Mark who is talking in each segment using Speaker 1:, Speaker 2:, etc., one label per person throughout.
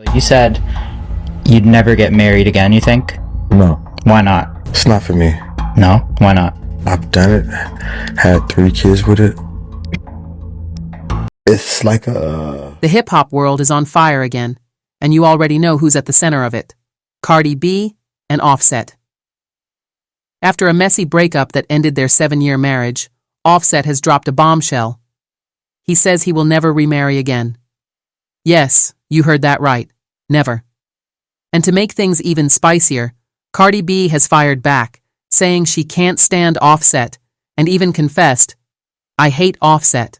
Speaker 1: So you said you'd never get married again, you think?
Speaker 2: No.
Speaker 1: Why not?
Speaker 2: It's not for me.
Speaker 1: No? Why not?
Speaker 2: I've done it. Had 3 kids with it. It's like a...
Speaker 3: The hip-hop world is on fire again, and you already know who's at the center of it. Cardi B and Offset. After a messy breakup that ended their 7-year marriage, Offset has dropped a bombshell. He says he will never remarry again. Yes, you heard that right. Never. And to make things even spicier, Cardi B has fired back, saying she can't stand Offset, and even confessed, "I hate Offset."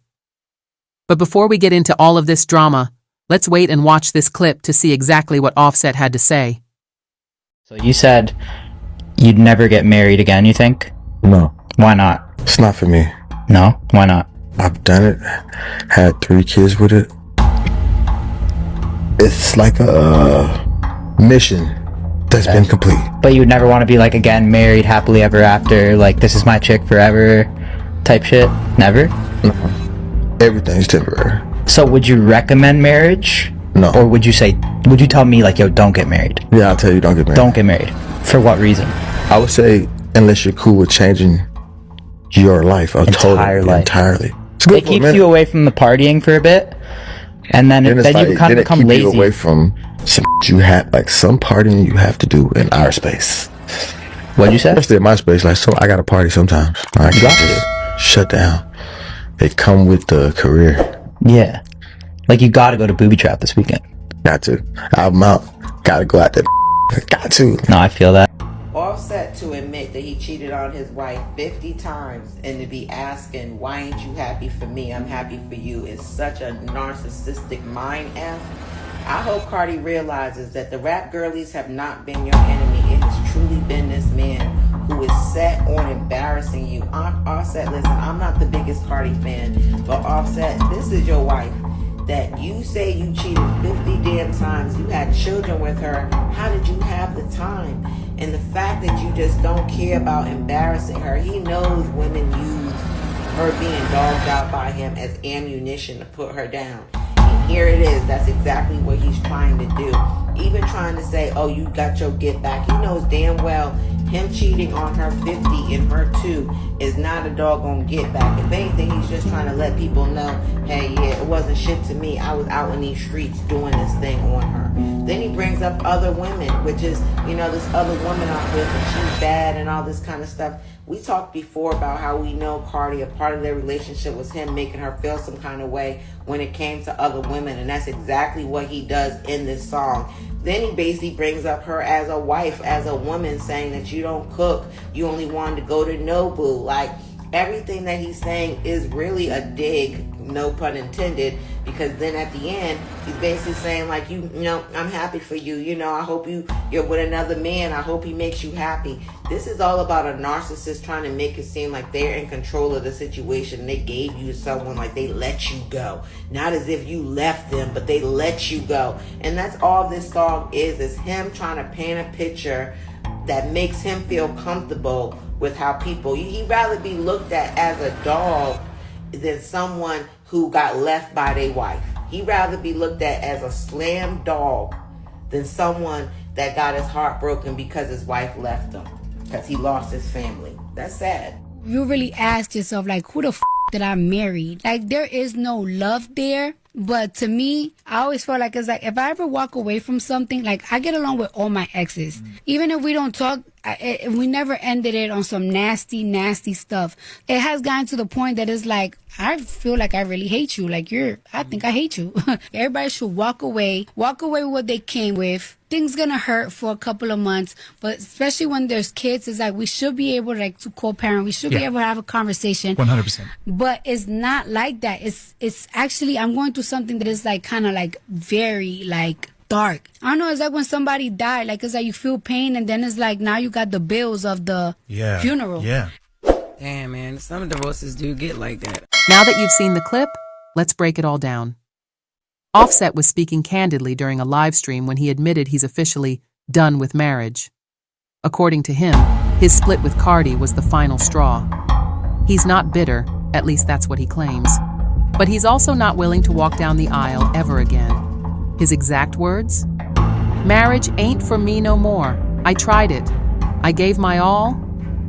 Speaker 3: But before we get into all of this drama, let's wait and watch this clip to see exactly what Offset had to say.
Speaker 1: So you said you'd never get married again, you think?
Speaker 2: No.
Speaker 1: Why not?
Speaker 2: It's not for me.
Speaker 1: No? Why not?
Speaker 2: I've done it. Had 3 kids with it. It's like a mission that's been complete.
Speaker 1: But you would never want to be like, again, married happily ever after, like, this is my chick forever type shit? Never?
Speaker 2: No. Everything's temporary.
Speaker 1: So would you recommend marriage?
Speaker 2: No.
Speaker 1: Or would you tell me, like, yo, don't get married?
Speaker 2: Yeah, I'll tell you, don't get married.
Speaker 1: Don't get married. For what reason?
Speaker 2: I would say, unless you're cool with changing your life entirely.
Speaker 1: It keeps you away from the partying for a bit, and then you kind of become lazy.
Speaker 2: You away from some you had, like some partying you have to do in our space.
Speaker 1: What'd you say?
Speaker 2: Especially in my space, like, so I gotta party sometimes. I can't just shut down. They come with the career.
Speaker 1: Yeah. Like, you gotta go to Booby Trap this weekend.
Speaker 2: Got to. I'm out. Gotta go out there. Got to.
Speaker 1: No, I feel that.
Speaker 4: Offset to admit that he cheated on his wife 50 times and to be asking, why ain't you happy for me? I'm happy for you is such a narcissistic mind F. I hope Cardi realizes that the rap girlies have not been your enemy. It has truly been this man who is set on embarrassing you. Offset, listen, I'm not the biggest Cardi fan, but Offset, this is your wife that you say you cheated 50 damn times. You had children with her. How did you have the time? And the fact that you just don't care about embarrassing her. He knows women use her being dogged out by him as ammunition to put her down. And here it is. That's exactly what he's trying to do. Even trying to say, oh, you got your get back. He knows damn well him cheating on her 50 and her 2 is not a doggone get back. If anything, he's just trying to let people know, hey, yeah, it wasn't shit to me. I was out in these streets doing this thing on her. Then he brings up other women, which is, you know, this other woman I'm with and she's bad and all this kind of stuff. We talked before about how we know Cardi, a part of their relationship was him making her feel some kind of way when it came to other women. And that's exactly what he does in this song. Then he basically brings up her as a wife, as a woman, saying that you don't cook, you only wanted to go to Nobu. Like, everything that he's saying is really a dig, no pun intended, because then at the end, he's basically saying, like, you know, I'm happy for you. You know, I hope you're with another man. I hope he makes you happy. This is all about a narcissist trying to make it seem like they're in control of the situation. They gave you someone, like they let you go. Not as if you left them, but they let you go. And that's all this song is him trying to paint a picture that makes him feel comfortable with how people, he'd rather be looked at as a dog than someone who got left by their wife. He'd rather be looked at as a slam dog than someone that got his heart broken because his wife left him, because he lost his family. That's sad.
Speaker 5: You really ask yourself, like, who the did I marry? Like, there is no love there. But to me, I always feel like it's like, if I ever walk away from something, like, I get along with all my exes. Even if we don't talk, we never ended it on some nasty, nasty stuff. It has gotten to the point that it's like, I feel like I really hate you. Like, I think I hate you. Everybody should walk away with what they came with. Things gonna hurt for a couple of months, but especially when there's kids, it's like we should be able to co-parent. We should be able to have a conversation.
Speaker 6: 100%.
Speaker 5: But it's not like that. It's actually, I'm going through something that is like kind of like very like dark. I don't know. It's like when somebody died. Like, it's like you feel pain, and then it's like now you got the bills of the funeral.
Speaker 6: Yeah.
Speaker 7: Damn, man. Some divorces do get like that.
Speaker 3: Now that you've seen the clip, let's break it all down. Offset was speaking candidly during a live stream when he admitted he's officially done with marriage. According to him, his split with Cardi was the final straw. He's not bitter, at least that's what he claims. But he's also not willing to walk down the aisle ever again. His exact words? "Marriage ain't for me no more. I tried it. I gave my all,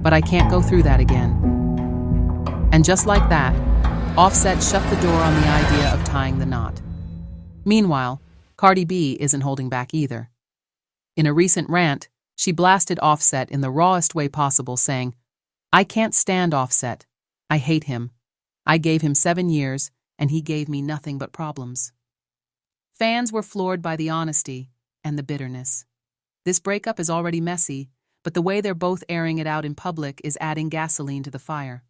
Speaker 3: but I can't go through that again." And just like that, Offset shut the door on the idea of tying the knot. Meanwhile, Cardi B isn't holding back either. In a recent rant, she blasted Offset in the rawest way possible, saying, "I can't stand Offset. I hate him. I gave him 7 years, and he gave me nothing but problems." Fans were floored by the honesty and the bitterness. This breakup is already messy, but the way they're both airing it out in public is adding gasoline to the fire.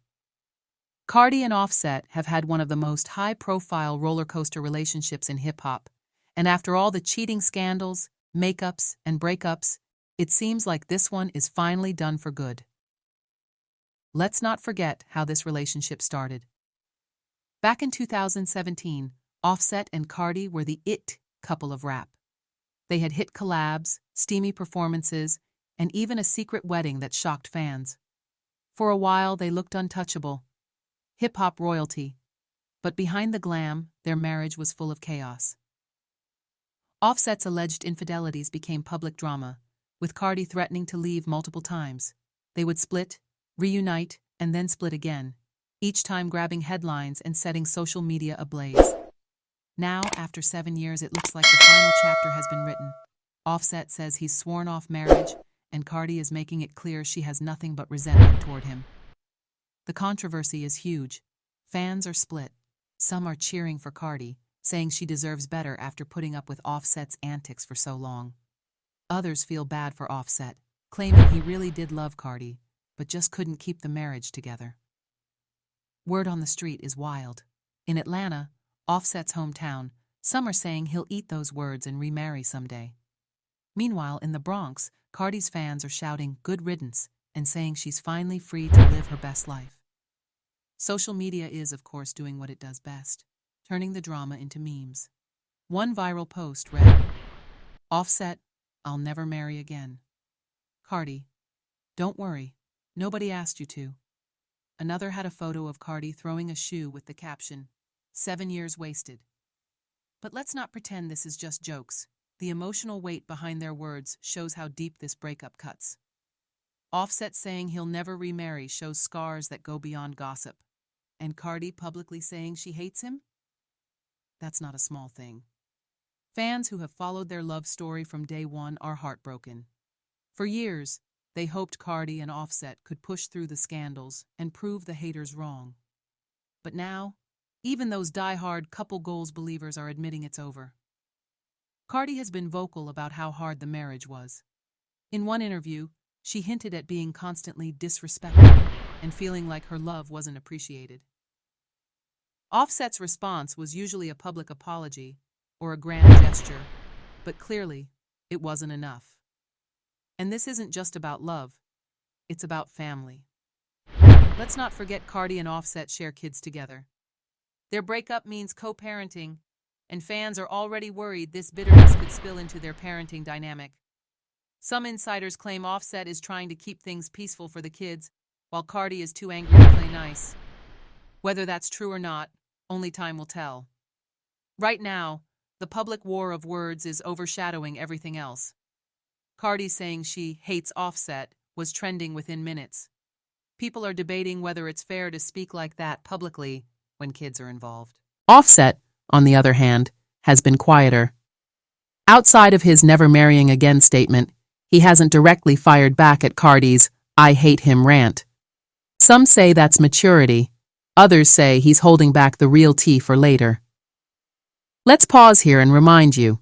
Speaker 3: Cardi and Offset have had one of the most high-profile roller coaster relationships in hip-hop, and after all the cheating scandals, makeups, and breakups, it seems like this one is finally done for good. Let's not forget how this relationship started. Back in 2017, Offset and Cardi were the it couple of rap. They had hit collabs, steamy performances, and even a secret wedding that shocked fans. For a while, they looked untouchable, hip-hop royalty, but behind the glam, their marriage was full of chaos. Offset's alleged infidelities became public drama, with Cardi threatening to leave multiple times. They would split, reunite, and then split again, each time grabbing headlines and setting social media ablaze. Now, after 7 years, it looks like the final chapter has been written. Offset says he's sworn off marriage, and Cardi is making it clear she has nothing but resentment toward him. The controversy is huge. Fans are split. Some are cheering for Cardi, saying she deserves better after putting up with Offset's antics for so long. Others feel bad for Offset, claiming he really did love Cardi, but just couldn't keep the marriage together. Word on the street is wild. In Atlanta, Offset's hometown, some are saying he'll eat those words and remarry someday. Meanwhile, in the Bronx, Cardi's fans are shouting "good riddance" and saying she's finally free to live her best life. Social media is, of course, doing what it does best, turning the drama into memes. One viral post read, "Offset, I'll never marry again. Cardi, don't worry, nobody asked you to." Another had a photo of Cardi throwing a shoe with the caption, "7 years wasted." But let's not pretend this is just jokes. The emotional weight behind their words shows how deep this breakup cuts. Offset saying he'll never remarry shows scars that go beyond gossip. And Cardi publicly saying she hates him? That's not a small thing. Fans who have followed their love story from day one are heartbroken. For years, they hoped Cardi and Offset could push through the scandals and prove the haters wrong. But now, even those die-hard couple goals believers are admitting it's over. Cardi has been vocal about how hard the marriage was. In one interview, she hinted at being constantly disrespected and feeling like her love wasn't appreciated. Offset's response was usually a public apology or a grand gesture, but clearly, it wasn't enough. And this isn't just about love, it's about family. Let's not forget Cardi and Offset share kids together. Their breakup means co-parenting, and fans are already worried this bitterness could spill into their parenting dynamic. Some insiders claim Offset is trying to keep things peaceful for the kids, while Cardi is too angry to play nice. Whether that's true or not, only time will tell. Right now, the public war of words is overshadowing everything else. Cardi saying she hates Offset was trending within minutes. People are debating whether it's fair to speak like that publicly when kids are involved. Offset, on the other hand, has been quieter. Outside of his never marrying again statement, he hasn't directly fired back at Cardi's "I hate him" rant. Some say that's maturity. Others say he's holding back the real tea for later. Let's pause here and remind you.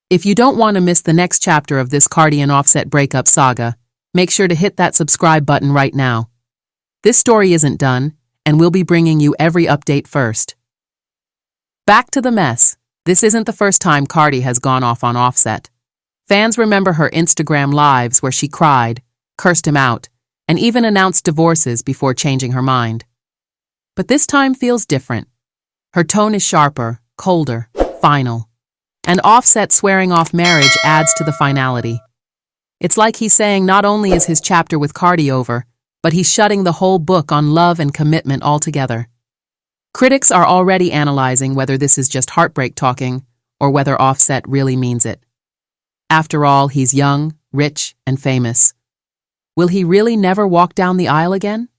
Speaker 3: If you don't want to miss the next chapter of this Cardi and Offset breakup saga, make sure to hit that subscribe button right now. This story isn't done, and we'll be bringing you every update first. Back to the mess. This isn't the first time Cardi has gone off on Offset. Fans remember her Instagram lives where she cried, cursed him out, and even announced divorces before changing her mind. But this time feels different. Her tone is sharper, colder, final. And Offset swearing off marriage adds to the finality. It's like he's saying not only is his chapter with Cardi over, but he's shutting the whole book on love and commitment altogether. Critics are already analyzing whether this is just heartbreak talking or whether Offset really means it. After all, he's young, rich, and famous. Will he really never walk down the aisle again?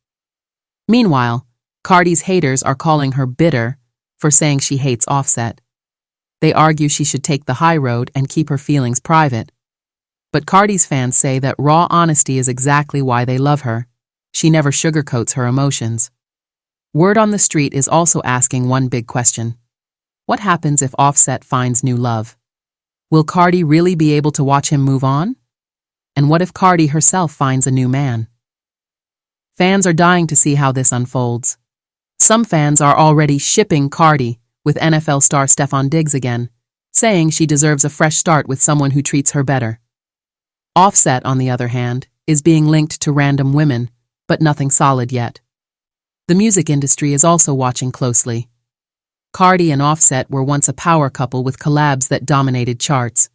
Speaker 3: Meanwhile, Cardi's haters are calling her bitter for saying she hates Offset. They argue she should take the high road and keep her feelings private. But Cardi's fans say that raw honesty is exactly why they love her. She never sugarcoats her emotions. Word on the street is also asking one big question. What happens if Offset finds new love? Will Cardi really be able to watch him move on? And what if Cardi herself finds a new man? Fans are dying to see how this unfolds. Some fans are already shipping Cardi with NFL star Stefon Diggs again, saying she deserves a fresh start with someone who treats her better. Offset, on the other hand, is being linked to random women, but nothing solid yet. The music industry is also watching closely. Cardi and Offset were once a power couple with collabs that dominated charts.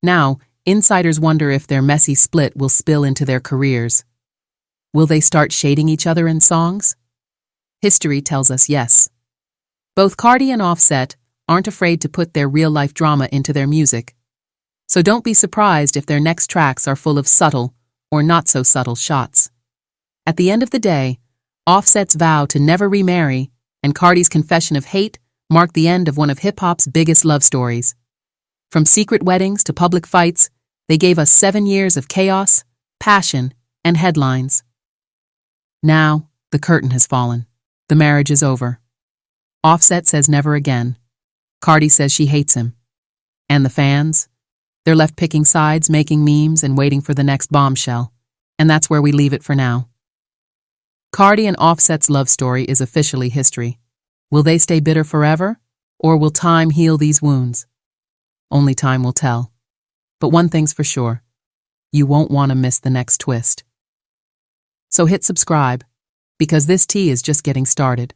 Speaker 3: Now, insiders wonder if their messy split will spill into their careers. Will they start shading each other in songs? History tells us yes. Both Cardi and Offset aren't afraid to put their real-life drama into their music. So don't be surprised if their next tracks are full of subtle or not-so-subtle shots. At the end of the day, Offset's vow to never remarry and Cardi's confession of hate marked the end of one of hip-hop's biggest love stories. From secret weddings to public fights, they gave us 7 years of chaos, passion, and headlines. Now, the curtain has fallen. The marriage is over. Offset says never again. Cardi says she hates him. And the fans? They're left picking sides, making memes, and waiting for the next bombshell. And that's where we leave it for now. Cardi and Offset's love story is officially history. Will they stay bitter forever? Or will time heal these wounds? Only time will tell. But one thing's for sure. You won't want to miss the next twist. So hit subscribe, because this tea is just getting started.